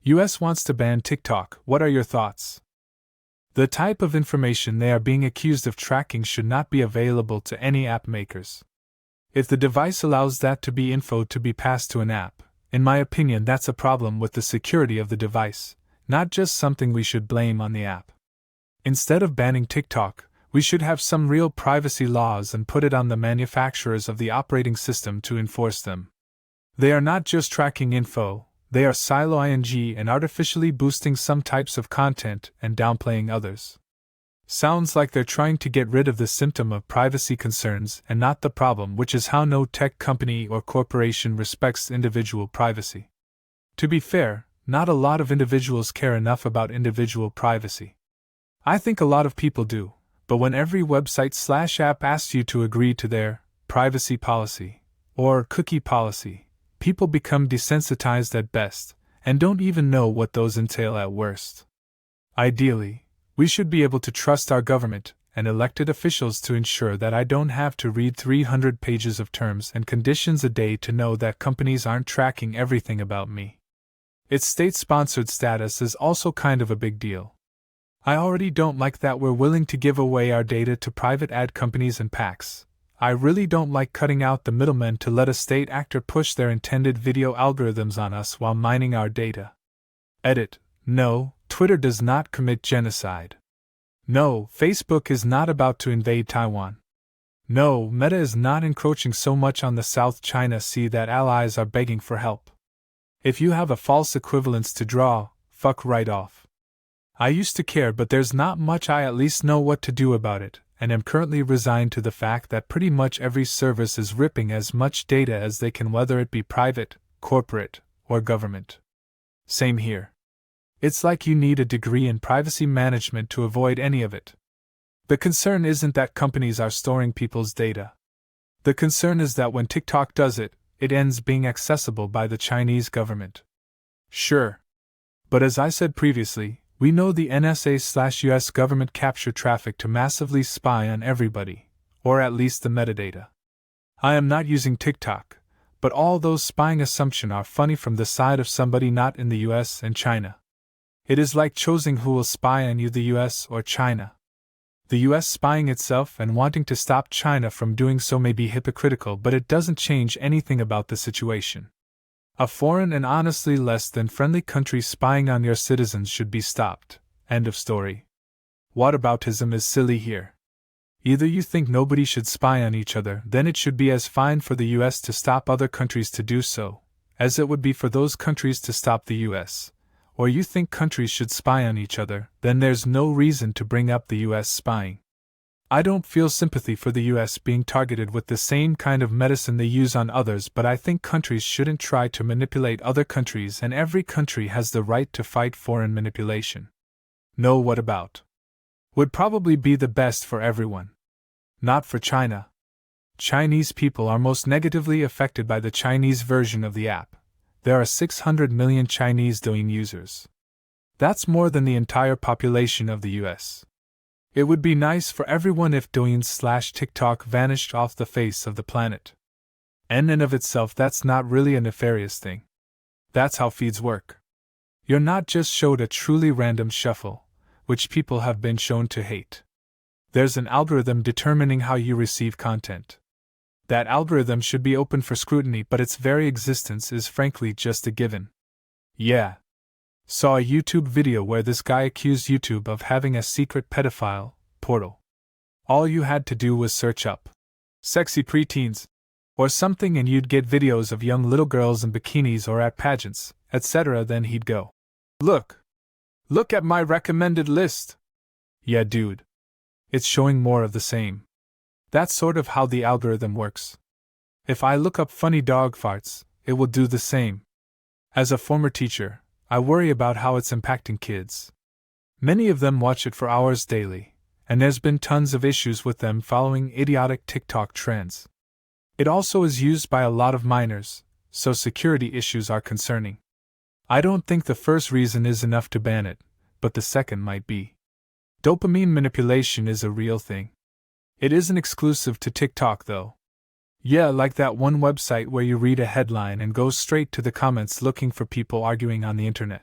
US wants to ban TikTok. What are your thoughts? The type of information they are being accused of tracking should not be available to any app makers. If the device allows that to be info to be passed to an app, in my opinion that's a problem with the security of the device, not just something we should blame on the app. Instead of banning TikTok, we should have some real privacy laws and put it on the manufacturers of the operating system to enforce them. They are not just tracking info, they are silo-ing and artificially boosting some types of content and downplaying others. Sounds like they're trying to get rid of the symptom of privacy concerns and not the problem, which is how no tech company or corporation respects individual privacy. To be fair, not a lot of individuals care enough about individual privacy. I think a lot of people do, but when every website/app asks you to agree to their privacy policy or cookie policy, people become desensitized at best and don't even know what those entail at worst. Ideally, we should be able to trust our government and elected officials to ensure that I don't have to read 300 pages of terms and conditions a day to know that companies aren't tracking everything about me. Its state-sponsored status is also kind of a big deal. I already don't like that we're willing to give away our data to private ad companies and PACs. I really don't like cutting out the middlemen to let a state actor push their intended video algorithms on us while mining our data. Edit. No, Twitter does not commit genocide. No, Facebook is not about to invade Taiwan. No, Meta is not encroaching so much on the South China Sea that allies are begging for help. If you have a false equivalence to draw, fuck right off. I used to care, but there's not much. I at least know what to do about it, and am currently resigned to the fact that pretty much every service is ripping as much data as they can, whether it be private, corporate, or government. Same here. It's like you need a degree in privacy management to avoid any of it. The concern isn't that companies are storing people's data. The concern is that when TikTok does it, it ends being accessible by the Chinese government. Sure. But as I said previously, we know the NSA/US government capture traffic to massively spy on everybody, or at least the metadata. I am not using TikTok, but all those spying assumptions are funny from the side of somebody not in the US and China. It is like choosing who will spy on you, the US or China. The US spying itself and wanting to stop China from doing so may be hypocritical, but it doesn't change anything about the situation. A foreign and honestly less than friendly country spying on your citizens should be stopped. End of story. Whataboutism is silly here. Either you think nobody should spy on each other, then it should be as fine for the US to stop other countries to do so, as it would be for those countries to stop the US. Or you think countries should spy on each other, then there's no reason to bring up the US spying. I don't feel sympathy for the US being targeted with the same kind of medicine they use on others, but I think countries shouldn't try to manipulate other countries, and every country has the right to fight foreign manipulation. No, what about? Would probably be the best for everyone. Not for China. Chinese people are most negatively affected by the Chinese version of the app. There are 600 million Chinese Douyin users. That's more than the entire population of the US. It would be nice for everyone if Douyin/TikTok vanished off the face of the planet. In and of itself, that's not really a nefarious thing. That's how feeds work. You're not just showed a truly random shuffle, which people have been shown to hate. There's an algorithm determining how you receive content. That algorithm should be open for scrutiny, but its very existence is frankly just a given. Yeah. Saw a YouTube video where this guy accused YouTube of having a secret pedophile portal. All you had to do was search up sexy preteens or something and you'd get videos of young little girls in bikinis or at pageants, etc. Then he'd go, Look at my recommended list. Yeah, dude. It's showing more of the same. That's sort of how the algorithm works. If I look up funny dog farts, it will do the same. As a former teacher, I worry about how it's impacting kids. Many of them watch it for hours daily, and there's been tons of issues with them following idiotic TikTok trends. It also is used by a lot of minors, so security issues are concerning. I don't think the first reason is enough to ban it, but the second might be. Dopamine manipulation is a real thing. It isn't exclusive to TikTok though. Yeah, like that one website where you read a headline and go straight to the comments looking for people arguing on the internet.